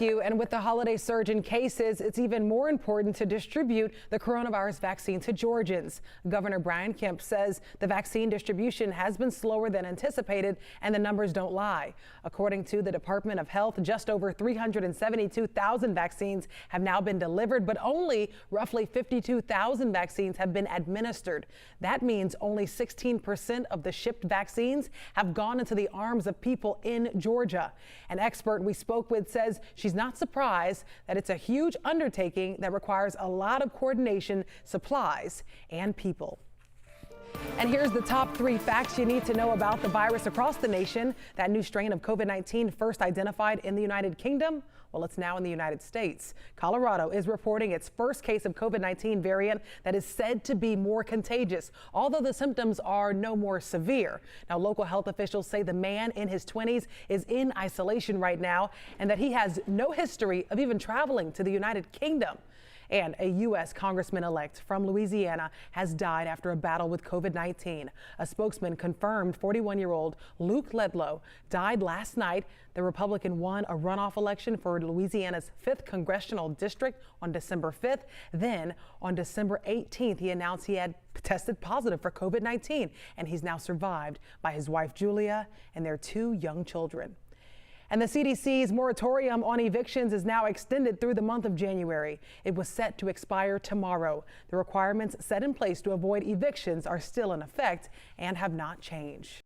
And with the holiday surge in cases, it's even more important to distribute the coronavirus vaccine to Georgians. Governor Brian Kemp says the vaccine distribution has been slower than anticipated, and the numbers don't lie. According to the Department of Health, just over 372,000 vaccines have now been delivered, but only roughly 52,000 vaccines have been administered. That means only 16% of the shipped vaccines have gone into the arms of people in Georgia. An expert we spoke with says she's not surprised that it's a huge undertaking that requires a lot of coordination, supplies, and people. And here's the top 3 facts you need to know about the virus across the nation. That new strain of COVID-19 first identified in the United Kingdom. Well, it's now in the United States. Colorado is reporting its first case of COVID-19 variant that is said to be more contagious, although the symptoms are no more severe. Now, local health officials say the man in his 20s is in isolation right now and that he has no history of even traveling to the United Kingdom. And a U.S. Congressman-elect from Louisiana has died after a battle with COVID-19. A spokesman confirmed 41-year-old Luke Ledlow died last night. The Republican won a runoff election for Louisiana's 5th congressional district on December 5th. Then on December 18th, he announced he had tested positive for COVID-19, and he's now survived by his wife, Julia, and their 2 young children. And the CDC's moratorium on evictions is now extended through the month of January. It was set to expire tomorrow. The requirements set in place to avoid evictions are still in effect and have not changed.